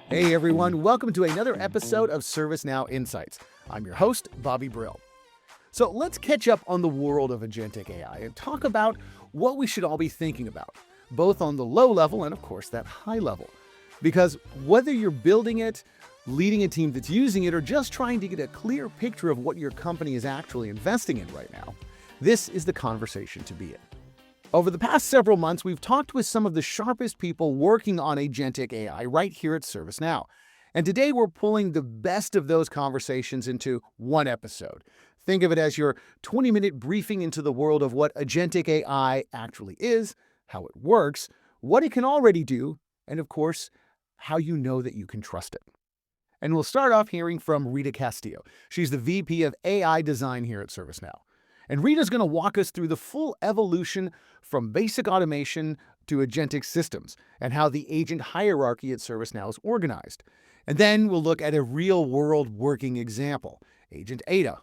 Hey everyone, welcome to another episode of ServiceNow Insights. I'm your host, Bobby Brill. So let's catch up on the world of Agentic AI and talk about what we should all be thinking about, both on the low level and, of course, that high level. Because whether you're building it, leading a team that's using it, or just trying to get a clear picture of what your company is actually investing in right now, this is the conversation to be in. Over the past several months, we've talked with some of the sharpest people working on Agentic AI right here at ServiceNow. And today we're pulling the best of those conversations into one episode. Think of it as your 20-minute briefing into the world of what Agentic AI actually is, how it works, what it can already do, and of course, how you know that you can trust it. And we'll start off hearing from Rita Castillo. She's the VP of AI Design here at ServiceNow. And Rita's going to walk us through the full evolution from basic automation to agentic systems and how the agent hierarchy at ServiceNow is organized. And then we'll look at a real-world working example, Agent Ada,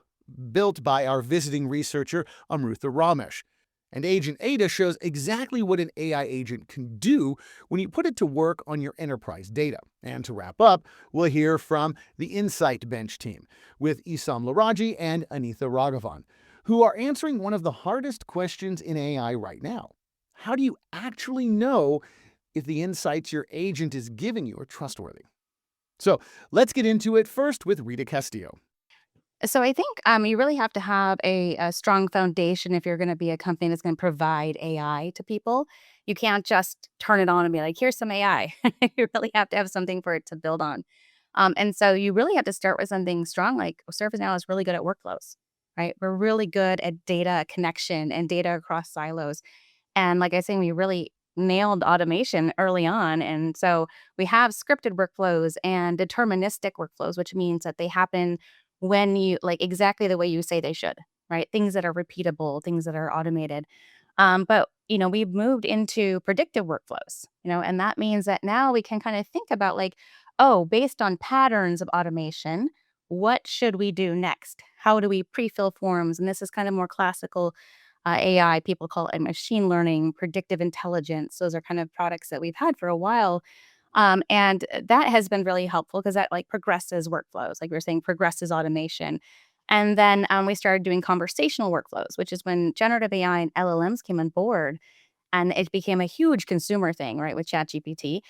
built by our visiting researcher, Amrutha Ramesh. And Agent Ada shows exactly what an AI agent can do when you put it to work on your enterprise data. And to wrap up, we'll hear from the Insight Bench team with Issam Laradji and Anitha Raghavan, who are answering one of the hardest questions in AI right now. How do you actually know if the insights your agent is giving you are trustworthy? So let's get into it first with Rita Castillo. So I think you really have to have a strong foundation if you're going to be a company that's going to provide AI to people. You can't just turn it on and be like, here's some AI. You really have to have something for it to build on. And so you really have to start with something strong. Like ServiceNow is really good at workflows, right? We're really good at data connection and data across silos. And like I was saying, we really nailed automation early on. And so we have scripted workflows and deterministic workflows, which means that they happen when you like exactly the way you say they should, right? Things that are repeatable, things that are automated. But we've moved into predictive workflows, and that means that now we can kind of think about like, oh, based on patterns of automation, what should we do next? How do we pre-fill forms? And this is kind of more classical AI. People call it machine learning, predictive intelligence. Those are kind of products that we've had for a while. And that has been really helpful because that like progresses workflows, like we were saying, progresses automation. And then we started doing conversational workflows, which is when generative AI and LLMs came on board and it became a huge consumer thing, right, with ChatGPT.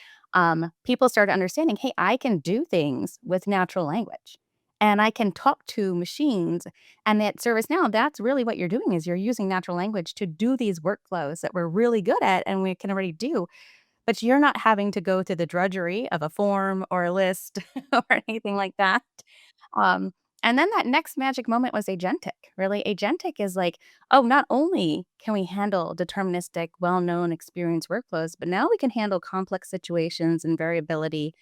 People started understanding, hey, I can do things with natural language and I can talk to machines. And at ServiceNow, that's really what you're doing is you're using natural language to do these workflows that we're really good at and we can already do, but you're not having to go through the drudgery of a form or a list or anything like that. Um, and then that next magic moment was agentic. Really, agentic is like, oh, not only can we handle deterministic, well-known experience workflows, but now we can handle complex situations and variability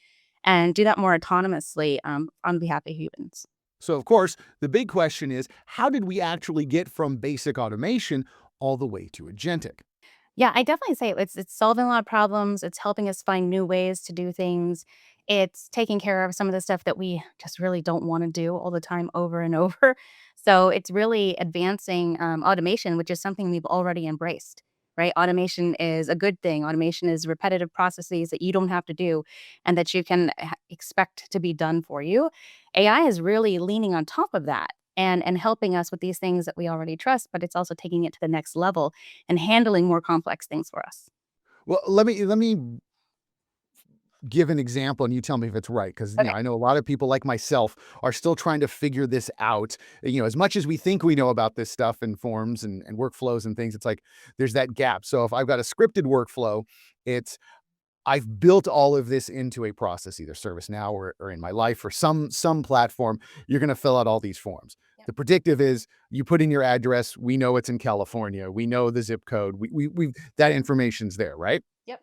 and do that more autonomously on behalf of humans. So, of course, the big question is, how did we actually get from basic automation all the way to agentic? Yeah, I definitely say it's solving a lot of problems. It's helping us find new ways to do things. It's taking care of some of the stuff that we just really don't want to do all the time over and over. So it's really advancing automation, which is something we've already embraced, right? Automation is a good thing. Automation is repetitive processes that you don't have to do and that you can expect to be done for you. AI is really leaning on top of that and helping us with these things that we already trust, but it's also taking it to the next level and handling more complex things for us. Well, let me give an example and you tell me if it's right, because Okay. I know a lot of people like myself are still trying to figure this out. As much as we think we know about this stuff and forms and workflows and things, it's like there's that gap. So if I've got a scripted workflow, it's I've built all of this into a process, either ServiceNow or in my life or some platform. You're going to fill out all these forms. Yep. The predictive is you put in your address. We know it's in California. We know the zip code. We that information's there, right? Yep.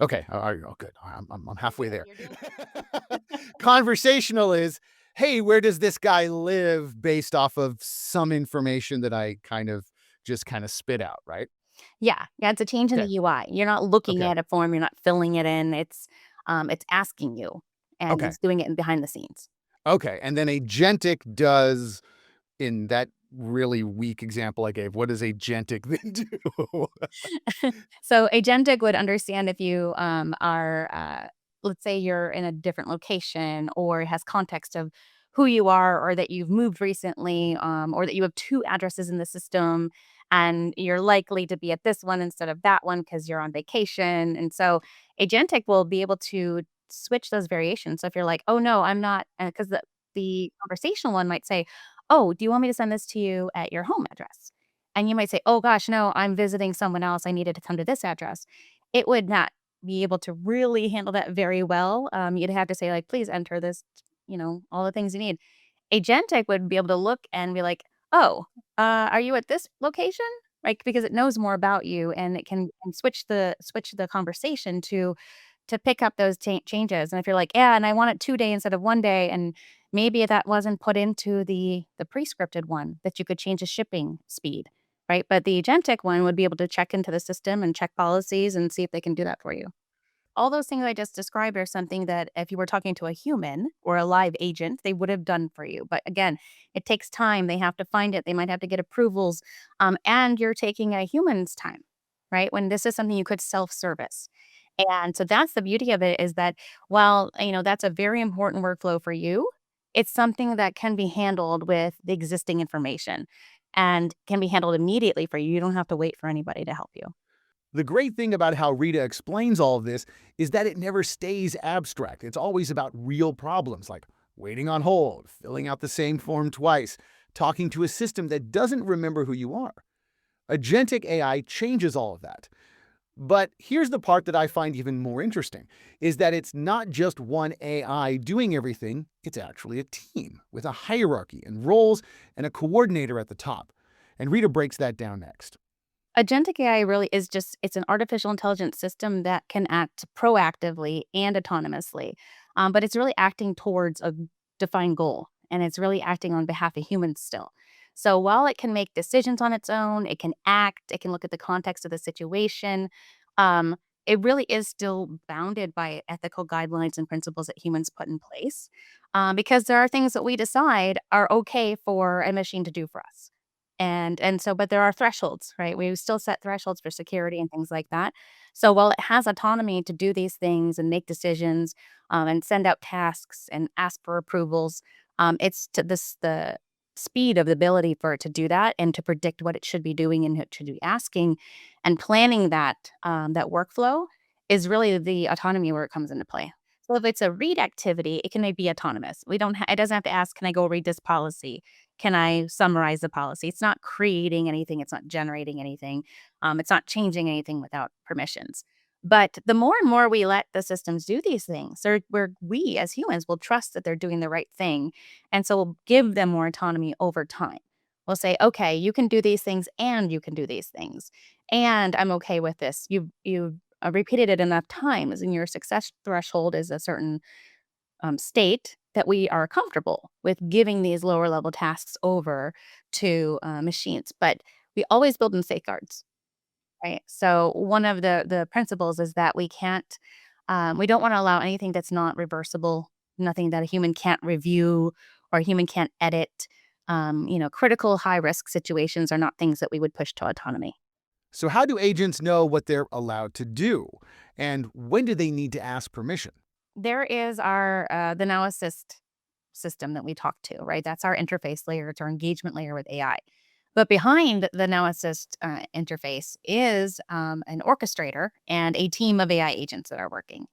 Okay. All right. Oh, good. I'm You're halfway doing there. you're doing Conversational is, hey, where does this guy live based off of some information that I kind of spit out, right? Yeah. Yeah, it's a change in the Okay. UI. You're not looking Okay. at a form, you're not filling it in. It's asking you and Okay. it's doing it in behind the scenes. Okay. And then agentic does in that really weak example I gave. What does agentic then do? So agentic would understand if you are, let's say you're in a different location or it has context of who you are or that you've moved recently or that you have two addresses in the system and you're likely to be at this one instead of that one because you're on vacation. And so agentic will be able to switch those variations. So if you're like, oh no, I'm not, because the conversational one might say, oh, do you want me to send this to you at your home address? And you might say, "Oh gosh, no, I'm visiting someone else. I needed to come to this address." It would not be able to really handle that very well. You'd have to say, like, "Please enter this, all the things you need." Agentic would be able to look and be like, "Oh, are you at this location?" Right? Because it knows more about you and it can switch the conversation to pick up those changes. And if you're like, "Yeah, and I want it 2 day instead of 1 day," and maybe that wasn't put into the pre-scripted one that you could change the shipping speed, right? But the agentic one would be able to check into the system and check policies and see if they can do that for you. All those things I just described are something that if you were talking to a human or a live agent, they would have done for you. But again, it takes time. They have to find it. They might have to get approvals. And you're taking a human's time, right? When this is something you could self-service. And so that's the beauty of it is that while, that's a very important workflow for you, it's something that can be handled with the existing information and can be handled immediately for you. You don't have to wait for anybody to help you. The great thing about how Rita explains all of this is that it never stays abstract. It's always about real problems like waiting on hold, filling out the same form twice, talking to a system that doesn't remember who you are. Agentic AI changes all of that. But here's the part that I find even more interesting is that it's not just one AI doing everything, it's actually a team with a hierarchy and roles and a coordinator at the top. And Rita breaks that down next. Agentic AI really is just it's an artificial intelligence system that can act proactively and autonomously. But it's really acting towards a defined goal and it's really acting on behalf of humans still. So while it can make decisions on its own, it can act, it can look at the context of the situation. Um, it really is still bounded by ethical guidelines and principles that humans put in place because there are things that we decide are okay for a machine to do for us. And so but there are thresholds, right? We still set thresholds for security and things like that. So while it has autonomy to do these things and make decisions, and send out tasks and ask for approvals, it's to this the speed of the ability for it to do that and to predict what it should be doing and it should be asking and planning that workflow is really the autonomy where it comes into play. So if it's a read activity, it can be autonomous. It doesn't have to ask, can I go read this policy? Can I summarize the policy? It's not creating anything. It's not generating anything. It's not changing anything without permissions. But the more and more we let the systems do these things, where we as humans will trust that they're doing the right thing. And so we'll give them more autonomy over time. We'll say, okay, you can do these things and you can do these things. And I'm okay with this. You've repeated it enough times and your success threshold is a certain state that we are comfortable with giving these lower level tasks over to machines. But we always build in safeguards, right? So one of the principles is that we don't want to allow anything that's not reversible, nothing that a human can't review or a human can't edit. Critical high risk situations are not things that we would push to autonomy. So, how do agents know what they're allowed to do? And when do they need to ask permission? There is our the Now Assist system that we talk to, right? That's our interface layer. It's our engagement layer with AI. But behind the Now Assist interface is an orchestrator and a team of AI agents that are working.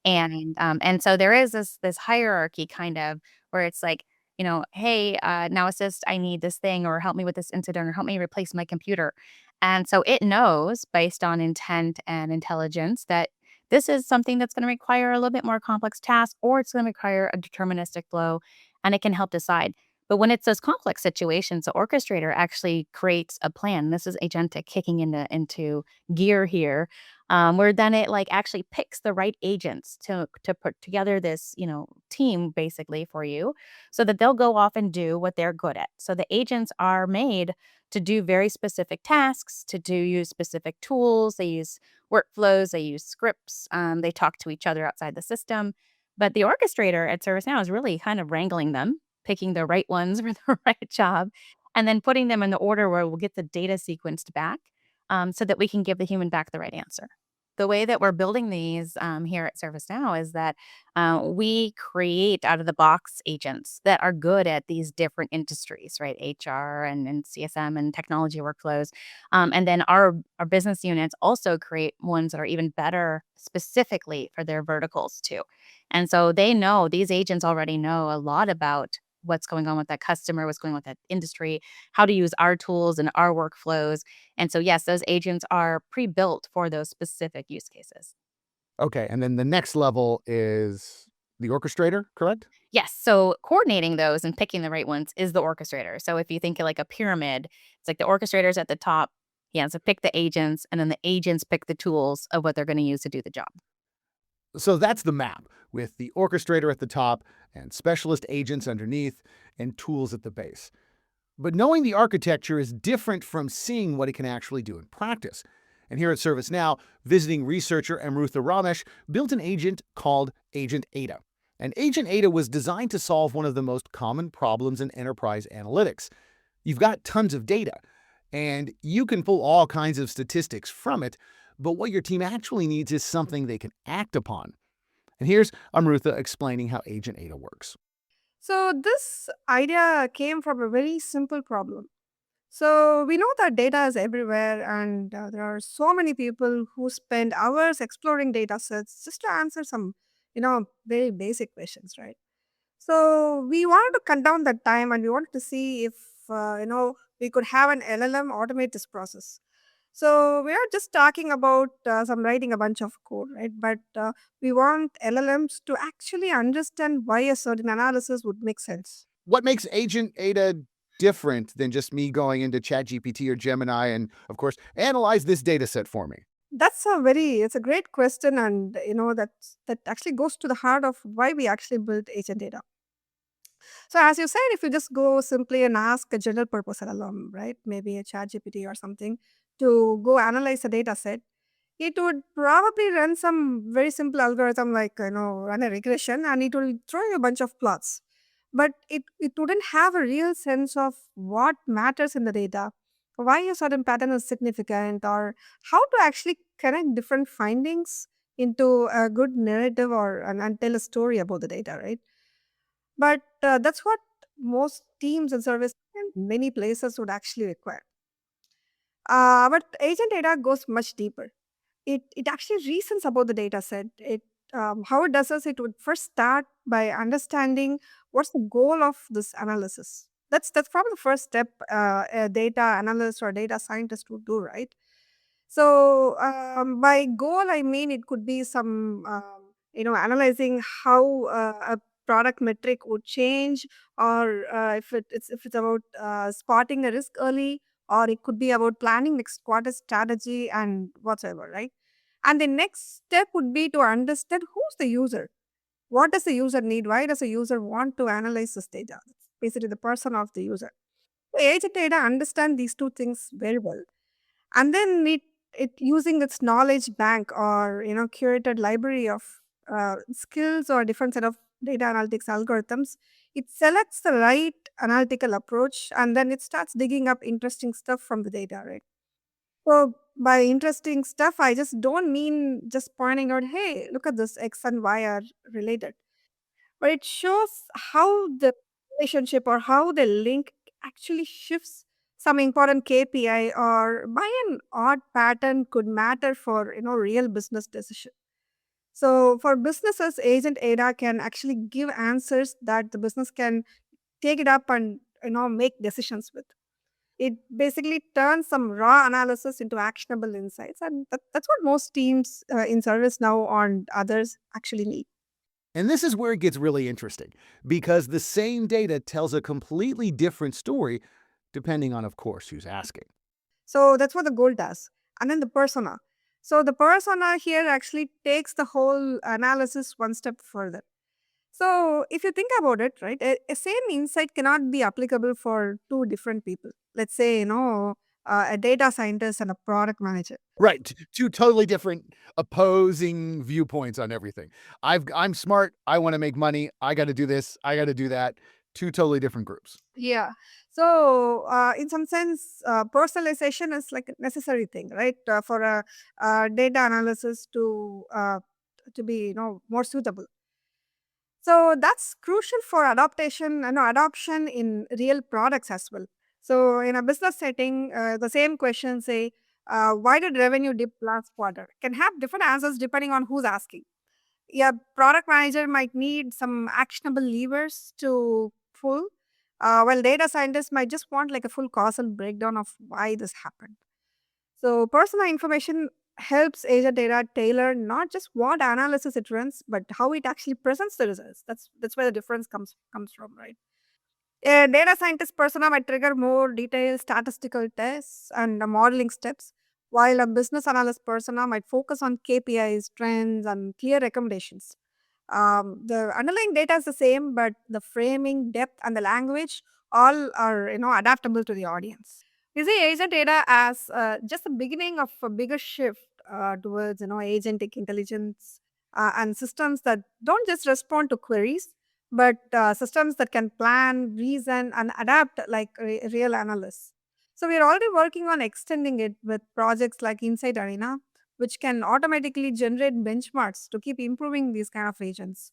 And so there is this hierarchy kind of where it's like, "Hey, Now Assist, I need this thing," or "Help me with this incident," or "Help me replace my computer." And so it knows based on intent and intelligence that this is something that's gonna require a little bit more complex task, or it's gonna require a deterministic flow, and it can help decide. But when it's those complex situations, the orchestrator actually creates a plan. This is agentic kicking into gear here, where then it like actually picks the right agents to put together this team basically for you, so that they'll go off and do what they're good at. So the agents are made to do very specific tasks, use specific tools. They use workflows, they use scripts, they talk to each other outside the system. But the orchestrator at ServiceNow is really kind of wrangling them, picking the right ones for the right job. and then putting them in the order where we'll get the data sequenced back so that we can give the human back the right answer. The way that we're building these here at ServiceNow is that we create out of the box agents that are good at these different industries, right? HR and CSM and technology workflows. And then our business units also create ones that are even better specifically for their verticals too. And so they know, these agents already know a lot about what's going on with that customer, what's going on with that industry, how to use our tools and our workflows. And so, yes, those agents are pre-built for those specific use cases. Okay, and then the next level is the orchestrator, correct? Yes. So coordinating those and picking the right ones is the orchestrator. So if you think of like a pyramid, it's like the orchestrator's at the top. He has to pick the agents, and then the agents pick the tools of what they're going to use to do the job. So that's the map, with the orchestrator at the top and specialist agents underneath and tools at the base. But knowing the architecture is different from seeing what it can actually do in practice. And here at ServiceNow, visiting researcher Amrutha Ramesh built an agent called Agent Ada. And Agent Ada was designed to solve one of the most common problems in enterprise analytics. You've got tons of data, and you can pull all kinds of statistics from it, but what your team actually needs is something they can act upon. And here's Amrutha explaining how Agent Ada works. So, this idea came from a very simple problem. So, we know that data is everywhere, and there are so many people who spend hours exploring data sets just to answer some, very basic questions, right? So, we wanted to cut down that time and we wanted to see if, we could have an LLM automate this process. So, we are just talking about some writing a bunch of code, right? But we want LLMs to actually understand why a certain analysis would make sense. What makes Agent Ada different than just me going into ChatGPT or Gemini and, of course, analyze this data set for me? It's a great question, and that actually goes to the heart of why we actually built agent data. So as you said, if you just go simply and ask a general purpose LLM, right, maybe a chat GPT or something, to go analyze a data set, it would probably run some very simple algorithm like, run a regression, and it will throw you a bunch of plots. But it wouldn't have a real sense of what matters in the data, why a certain pattern is significant, or how to actually connect different findings into a good narrative and tell a story about the data, right? But that's what most teams and service in many places would actually require. But agent data goes much deeper. It actually reasons about the data set. How it does is it would first start by understanding what's the goal of this analysis. That's probably the first step a data analyst or data scientist would do, right? So, by goal, I mean it could be some, analyzing how a product metric would change, or if it's about spotting a risk early, or it could be about planning next quarter strategy and whatever, right? And the next step would be to understand who's the user. What does the user need? Why does the user want to analyze this data? Basically, the person of the user. So agent data understand these two things very well, and then it using its knowledge bank or curated library of skills or different set of data analytics algorithms, it selects the right analytical approach, and then it starts digging up interesting stuff from the data, right? So by interesting stuff, I just don't mean just pointing out, hey, look at this, x and y are related, but it shows how the relationship or how the link actually shifts some important KPI, or by an odd pattern could matter for real business decision. So for businesses, agent ADA can actually give answers that the business can take it up and make decisions with. It basically turns some raw analysis into actionable insights, and that's what most teams in ServiceNow and others actually need. And this is where it gets really interesting, because the same data tells a completely different story depending on, of course, who's asking. So that's what the goal does. And then the persona. So the persona here actually takes the whole analysis one step further. So if you think about it, right, a same insight cannot be applicable for two different people. Let's say, a data scientist and a product manager. Right, two totally different opposing viewpoints on everything. I'm smart, I wanna make money, I gotta do this, I gotta do that. Two totally different groups. Yeah. So, in some sense, personalization is like a necessary thing, right? For a data analysis to be, more suitable. So that's crucial for adoption in real products as well. So in a business setting, the same question, say, why did revenue dip last quarter, can have different answers depending on who's asking. Yeah, product manager might need some actionable levers to pull, while data scientists might just want like a full causal breakdown of why this happened. So personal information helps agent data tailor not just what analysis it runs, but how it actually presents the results. That's where the difference comes from, right? A data scientist persona might trigger more detailed statistical tests and modeling steps, while a business analyst persona might focus on KPIs, trends, and clear recommendations. The underlying data is the same, but the framing, depth, and the language all are adaptable to the audience. You see agent data as just the beginning of a bigger shift towards agentic intelligence and systems that don't just respond to queries, but systems that can plan, reason, and adapt like real analysts. So we are already working on extending it with projects like Insight Arena, which can automatically generate benchmarks to keep improving these kind of agents.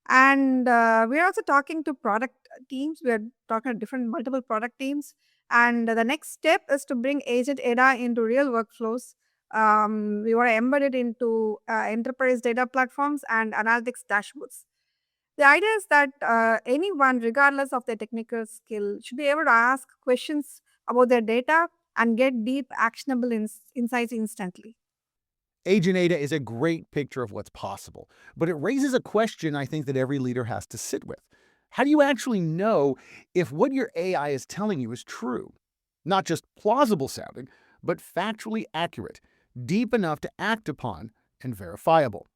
And we're also talking to product teams. We're talking to different multiple product teams. And the next step is to bring agent data into real workflows. We want to embed it into enterprise data platforms and analytics dashboards. The idea is that anyone, regardless of their technical skill, should be able to ask questions about their data and get deep, actionable insights instantly. Agent Ada is a great picture of what's possible, but it raises a question I think that every leader has to sit with. How do you actually know if what your AI is telling you is true? Not just plausible sounding, but factually accurate, deep enough to act upon, and verifiable.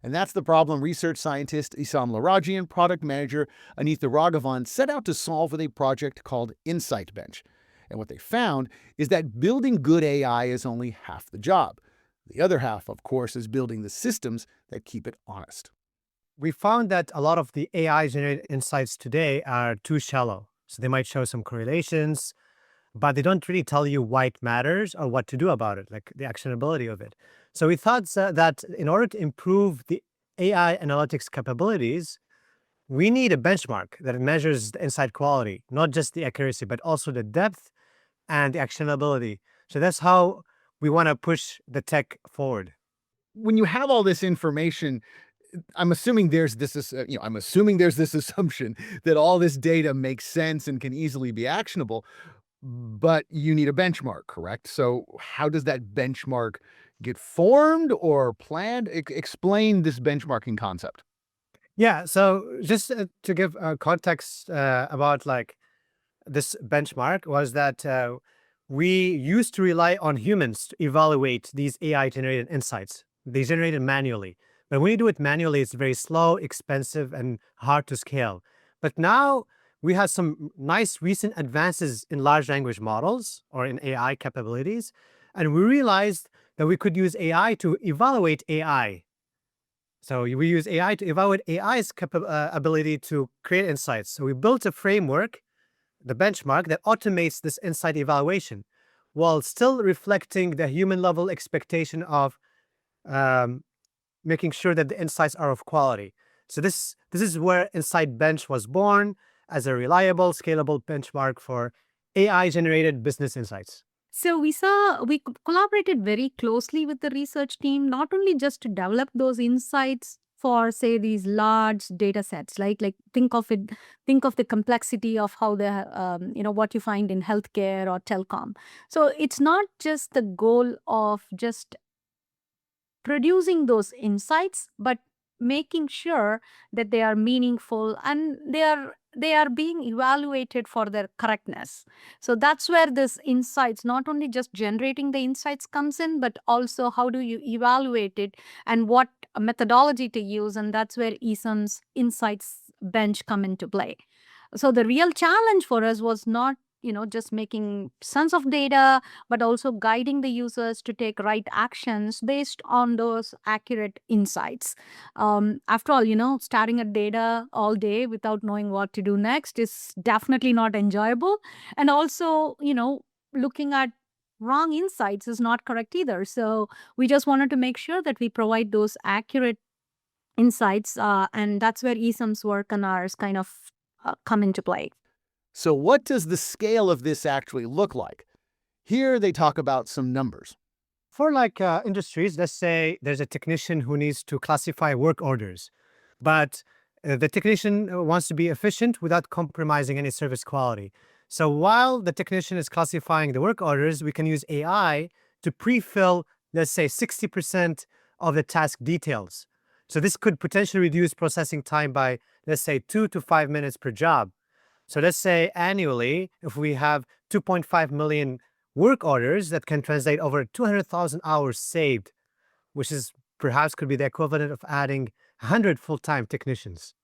And that's the problem research scientist Issam Laradji and product manager Anitha Raghavan set out to solve with a project called Insight Bench. And what they found is that building good AI is only half the job. The other half, of course, is building the systems that keep it honest. We found that a lot of the AI generated insights today are too shallow. So they might show some correlations, but they don't really tell you why it matters or what to do about it, like the actionability of it. So we thought that in order to improve the AI analytics capabilities, we need a benchmark that measures the insight quality, not just the accuracy, but also the depth and the actionability. So that's how we want to push the tech forward. When you have all this information, I'm assuming there's I'm assuming there's this assumption that all this data makes sense and can easily be actionable, but you need a benchmark, correct? So how does that benchmark get formed or planned? Explain this benchmarking concept. Yeah. So just to give context about like this benchmark was that we used to rely on humans to evaluate these AI generated insights. They generated manually. But when you do it manually, it's very slow, expensive, and hard to scale. But now we have some nice recent advances in large language models or in AI capabilities. And we realized that we could use AI to evaluate AI. So we use AI to evaluate AI's ability to create insights. So we built a framework, the benchmark, that automates this insight evaluation while still reflecting the human level expectation of um, making sure that the insights are of quality. So this is where Insight Bench was born as a reliable, scalable benchmark for AI generated business insights. So we collaborated very closely with the research team, not only just to develop those insights for say these large data sets, like think of the complexity of how the what you find in healthcare or telecom. So it's not just the goal of just producing those insights, but making sure that they are meaningful and they are being evaluated for their correctness. So that's where this insights, not only just generating the insights comes in, but also how do you evaluate it and what methodology to use. And that's where Issam's insights bench come into play. So the real challenge for us was not just making sense of data, but also guiding the users to take right actions based on those accurate insights. After all, staring at data all day without knowing what to do next is definitely not enjoyable. And also, looking at wrong insights is not correct either. So we just wanted to make sure that we provide those accurate insights, and that's where Issam's work and ours kind of come into play. So what does the scale of this actually look like? Here they talk about some numbers. For industries, let's say there's a technician who needs to classify work orders, but the technician wants to be efficient without compromising any service quality. So while the technician is classifying the work orders, we can use AI to pre-fill, let's say, 60% of the task details. So this could potentially reduce processing time by, let's say, 2 to 5 minutes per job. So let's say annually, if we have 2.5 million work orders, that can translate over 200,000 hours saved, which is perhaps could be the equivalent of adding 100 full-time technicians.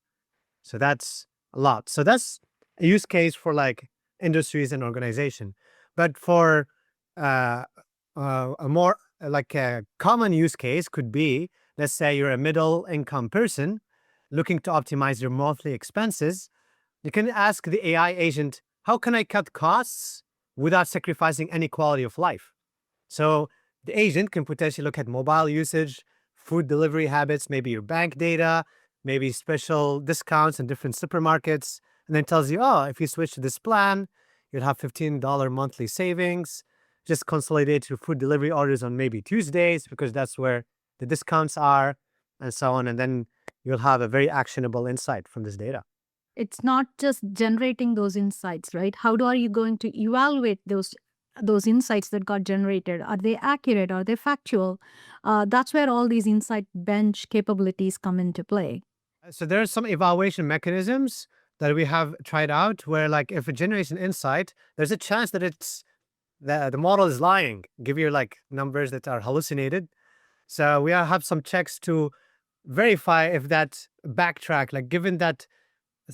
So that's a lot. So that's a use case for industries and organization. But for a more a common use case could be, let's say you're a middle income person looking to optimize your monthly expenses. You can ask the AI agent, how can I cut costs without sacrificing any quality of life? So the agent can potentially look at mobile usage, food delivery habits, maybe your bank data, maybe special discounts in different supermarkets, and then tells you, oh, if you switch to this plan, you'll have $15 monthly savings. Just consolidate your food delivery orders on maybe Tuesdays because that's where the discounts are, and so on. And then you'll have a very actionable insight from this data. It's not just generating those insights, right? How are you going to evaluate those insights that got generated? Are they accurate? Are they factual? That's where all these insight bench capabilities come into play. So there are some evaluation mechanisms that we have tried out where if it generates an insight, there's a chance that the model is lying, give you numbers that are hallucinated. So we have some checks to verify if that backtrack, given that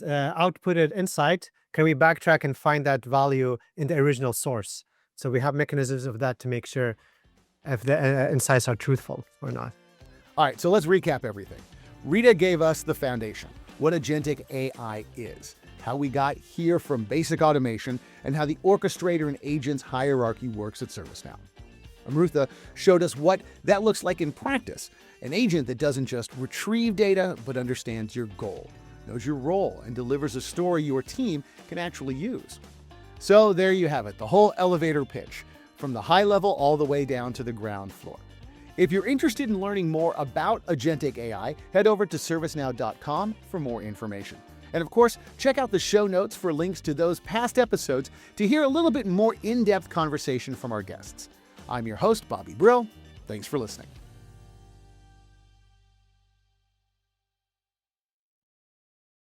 outputted insight, can we backtrack and find that value in the original source? So we have mechanisms of that to make sure if the insights are truthful or not. All right, so let's recap everything. Rita gave us the foundation, what Agentic AI is, how we got here from basic automation, and how the orchestrator and agents hierarchy works at ServiceNow. Amrutha showed us what that looks like in practice, an agent that doesn't just retrieve data, but understands your goal, knows your role, and delivers a story your team can actually use. So there you have it, the whole elevator pitch, from the high level all the way down to the ground floor. If you're interested in learning more about Agentic AI, head over to ServiceNow.com for more information. And of course, check out the show notes for links to those past episodes to hear a little bit more in-depth conversation from our guests. I'm your host, Bobby Brill. Thanks for listening.